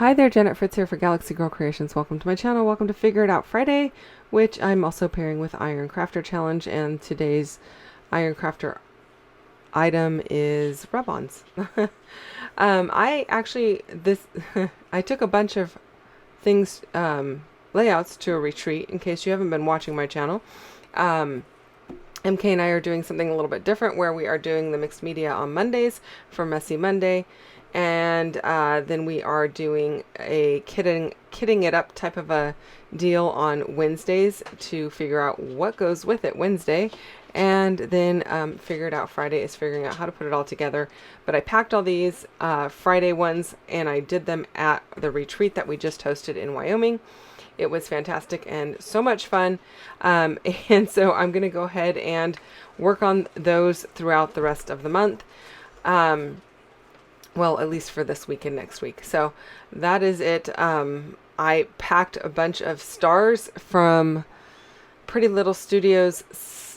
Hi there, Janet Fritz here for Galaxy Girl Creations. Welcome to my channel. Welcome to Figure It Out Friday, which I'm also pairing with Iron Crafter Challenge, and today's Iron Crafter item is rub-ons. I actually, I took a bunch of things, layouts to a retreat, in case you haven't been watching my channel. MK and I are doing something a little bit different, where we are doing the mixed media on Mondays for Messy Monday. And then we are doing a kitting it up type of a deal on Wednesdays to figure out what goes with it Wednesday. And then Figure It Out Friday is figuring out how to put it all together. But I packed all these Friday ones and I did them at the retreat that we just hosted in Wyoming. It was fantastic and so much fun. And so I'm going to go ahead and work on those throughout the rest of the month. Well, at least for this week and next week. So that is it. I packed a bunch of stars from Pretty Little Studios.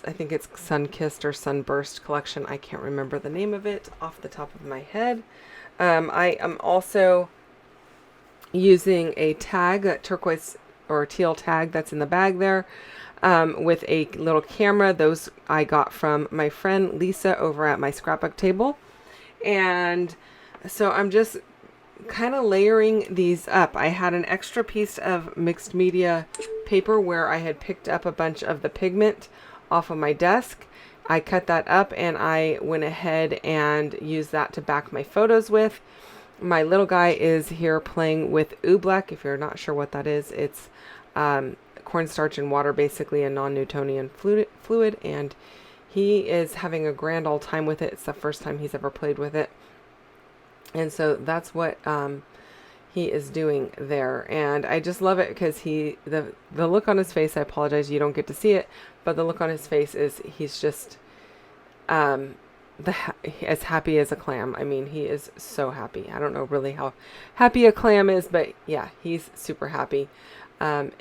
I think it's Sun-Kissed or Sunburst collection. I can't remember the name of it off the top of my head. I am also using a tag, a turquoise or teal tag that's in the bag there, with a little camera. Those I got from my friend Lisa over at my scrapbook table. And so I'm just kind of layering these up. I had an extra piece of mixed media paper where I had picked up a bunch of the pigment off of my desk. I cut that up and I went ahead and used that to back my photos with. My little guy is here playing with Oobleck. If you're not sure what that is, it's cornstarch and water, basically a non-Newtonian fluid, and he is having a grand old time with it. It's the first time he's ever played with it. And so that's what he is doing there. And I just love it because the look on his face, I apologize you don't get to see it, but the look on his face is he's just as happy as a clam. I mean, he is so happy. I don't know really how happy a clam is, but yeah, he's super happy. And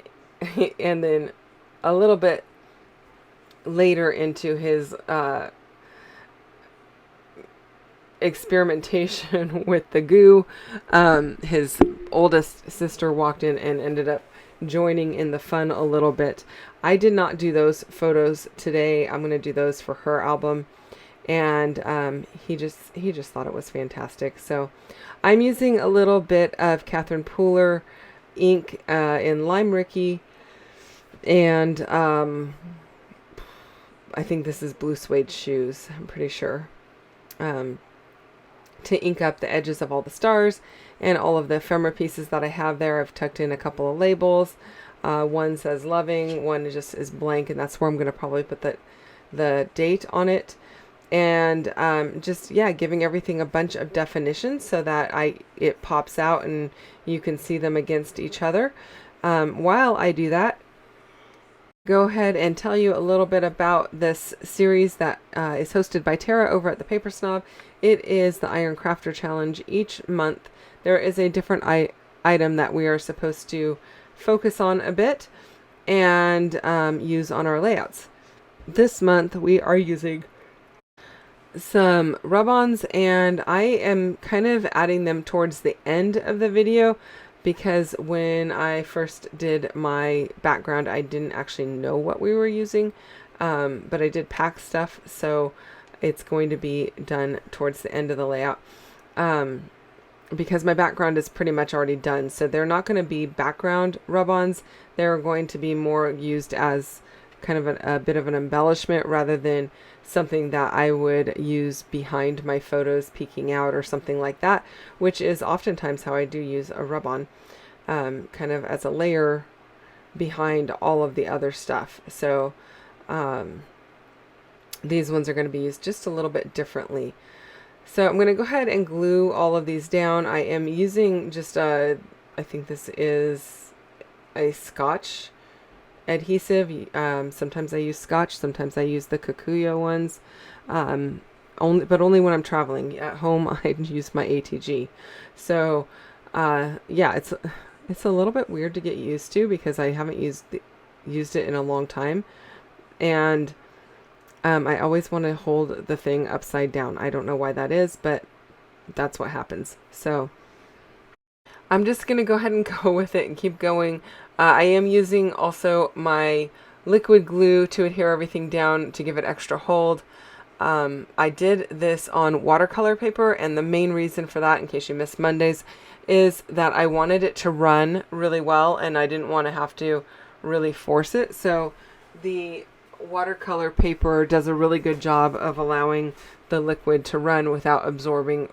then a little bit later into his experimentation with the goo, his oldest sister walked in and ended up joining in the fun a little bit. I did not do those photos today. I'm going to do those for her album, and he just thought it was fantastic. So I'm using a little bit of Catherine Pooler ink in Lime Ricky, and I think this is Blue Suede Shoes, I'm pretty sure, to ink up the edges of all the stars and all of the ephemera pieces that I have there. I've tucked in a couple of labels. One says loving, one just is blank, and that's where I'm going to probably put the date on it. And just, yeah, giving everything a bunch of definition so that it pops out and you can see them against each other. While I do that, go ahead and tell you a little bit about this series that is hosted by Tara over at the Paper Snob. It is the Iron Crafter Challenge. Each month there is a different item that we are supposed to focus on a bit and use on our layouts. This month we are using some rub-ons, and I am kind of adding them towards the end of the video, because when I first did my background, I didn't actually know what we were using, but I did pack stuff, so it's going to be done towards the end of the layout, because my background is pretty much already done. So they're not going to be background rub-ons. They're going to be more used as kind of a bit of an embellishment rather than something that I would use behind my photos peeking out or something like that, which is oftentimes how I do use a rub-on, kind of as a layer behind all of the other stuff. So these ones are going to be used just a little bit differently. So I'm going to go ahead and glue all of these down. I am using just I think this is a Scotch adhesive. Sometimes I use Scotch, sometimes I use the Kikuyo ones, only when I'm traveling. At home I use my ATG. So yeah, it's a little bit weird to get used to because I haven't used it in a long time, and I always want to hold the thing upside down. I don't know why that is, but that's what happens. So I'm just going to go ahead and go with it and keep going. I am using also my liquid glue to adhere everything down to give it extra hold. I did this on watercolor paper, and the main reason for that, in case you missed Mondays, is that I wanted it to run really well and I didn't want to have to really force it. So the watercolor paper does a really good job of allowing the liquid to run without absorbing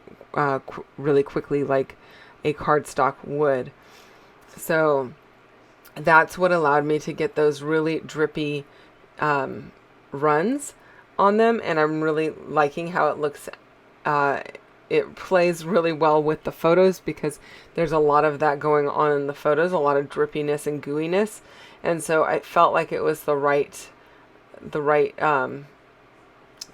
really quickly like a cardstock would. So that's what allowed me to get those really drippy runs on them, and I'm really liking how it looks. It plays really well with the photos because there's a lot of that going on in the photos, a lot of drippiness and gooiness, and so I felt like it was the right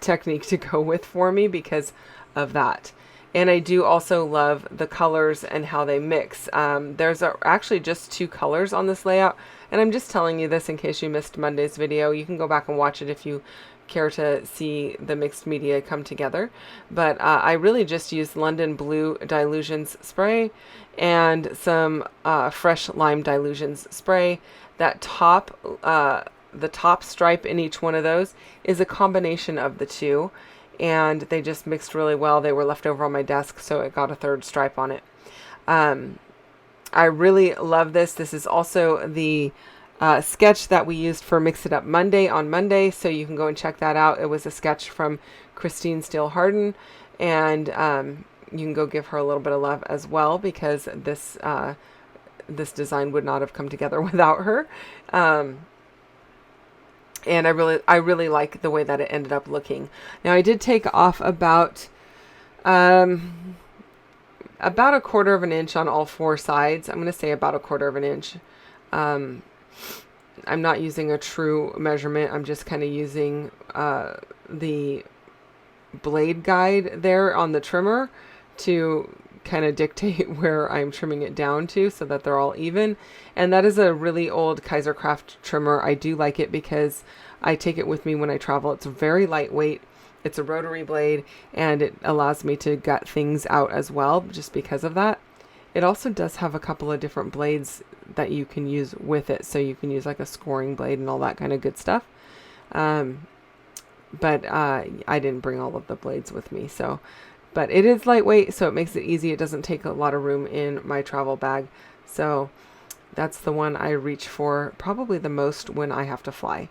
technique to go with for me because of that. And I do also love the colors and how they mix. There's actually just 2 colors on this layout, and I'm just telling you this in case you missed Monday's video. You can go back and watch it if you care to see the mixed media come together. But I really just used London Blue Dylusions spray and some fresh lime Dylusions spray. That the top stripe in each one of those is a combination of the 2, and they just mixed really well. They were left over on my desk, so it got a 3rd stripe on it. I really love this. This is also the sketch that we used for Mix It Up Monday on Monday, so you can go and check that out. It was a sketch from Christine Steele Harden, and you can go give her a little bit of love as well because this design would not have come together without her. And I really like the way that it ended up looking. Now I did take off about a 1/4 of an inch on all 4 sides. I'm going to say about a 1/4 of an inch. I'm not using a true measurement. I'm just kind of using the blade guide there on the trimmer to kind of dictate where I'm trimming it down to so that they're all even. And that is a really old Kaisercraft trimmer. I do like it because I take it with me when I travel. It's very lightweight. It's a rotary blade, and it allows me to gut things out as well just because of that. It also does have a couple of different blades that you can use with it. So you can use like a scoring blade and all that kind of good stuff. But I didn't bring all of the blades with me. But it is lightweight, so it makes it easy. It doesn't take a lot of room in my travel bag. So that's the one I reach for probably the most when I have to fly.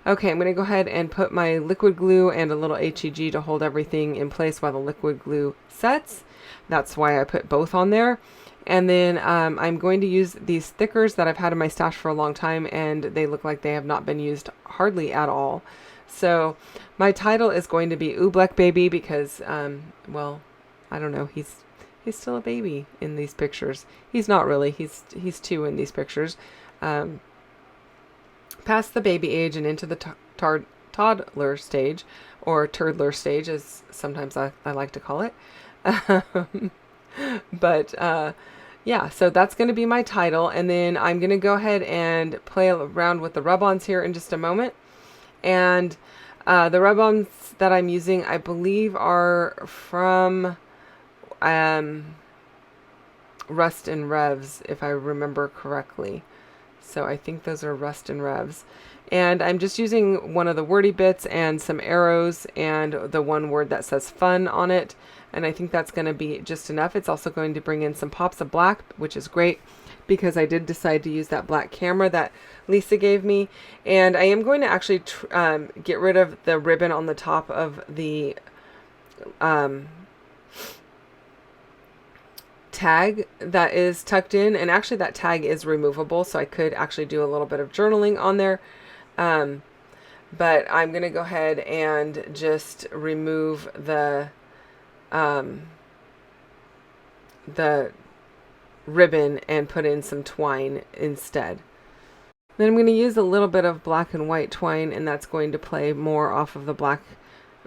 Okay, I'm going to go ahead and put my liquid glue and a little HEG to hold everything in place while the liquid glue sets. That's why I put both on there. And then I'm going to use these thickers that I've had in my stash for a long time, and they look like they have not been used hardly at all. So my title is going to be Oobleck Baby because, well, I don't know, he's still a baby in these pictures. He's not really. He's 2 in these pictures. Past the baby age and into the toddler stage, or turdler stage, as sometimes I like to call it. But yeah, so that's going to be my title, and then I'm going to go ahead and play around with the rub-ons here in just a moment. And the rub-ons that I'm using, I believe, are from Rust and Revs, if I remember correctly. So I think those are Rust and Revs. And I'm just using one of the wordy bits and some arrows and the one word that says fun on it. And I think that's going to be just enough. It's also going to bring in some pops of black, which is great because I did decide to use that black camera that Lisa gave me. And I am going to actually get rid of the ribbon on the top of the tag that is tucked in, and actually that tag is removable, so I could actually do a little bit of journaling on there. But I'm going to go ahead and just remove the ribbon and put in some twine instead. Then I'm going to use a little bit of black and white twine, and that's going to play more off of the black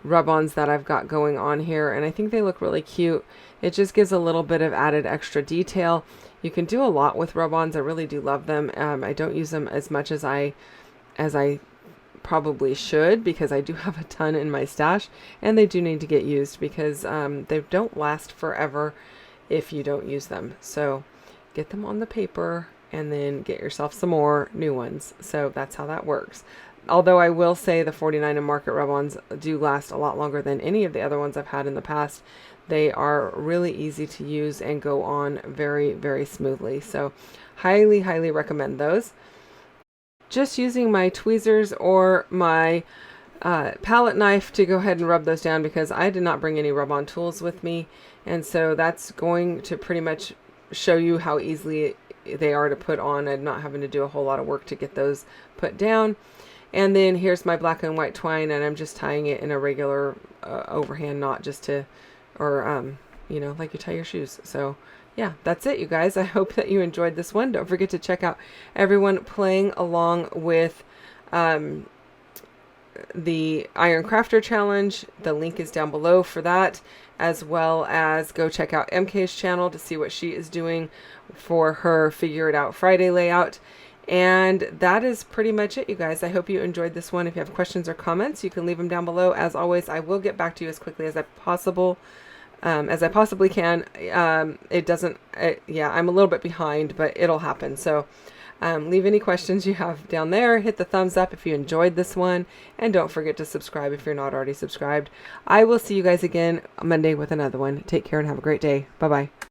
rub-ons that I've got going on here, and I think they look really cute. It just gives a little bit of added extra detail. You can do a lot with rub-ons. I really do love them. I don't use them as much as I probably should because I do have a ton in my stash, and they do need to get used because they don't last forever if you don't use them. So get them on the paper, and then get yourself some more new ones. So that's how that works. Although I will say the 49 and Market rub-ons do last a lot longer than any of the other ones I've had in the past. They are really easy to use and go on very, very smoothly. So highly, highly recommend those. Just using my tweezers or my palette knife to go ahead and rub those down, because I did not bring any rub-on tools with me. And so that's going to pretty much show you how easily they are to put on and not having to do a whole lot of work to get those put down. And then here's my black and white twine, and I'm just tying it in a regular overhand knot, just to, or, you know, like you tie your shoes. So yeah, that's it, you guys. I hope that you enjoyed this one. Don't forget to check out everyone playing along with the Iron Crafter Challenge. The link is down below for that, as well as go check out MK's channel to see what she is doing for her Figure It Out Friday layout. And that is pretty much it, you guys. I hope you enjoyed this one. If you have questions or comments, you can leave them down below. As always, I will get back to you as quickly as I possibly can. Yeah, I'm a little bit behind, but it'll happen. So leave any questions you have down there. Hit the thumbs up if you enjoyed this one, and don't forget to subscribe if you're not already subscribed. I will see you guys again Monday with another one. Take care and have a great day. Bye-bye.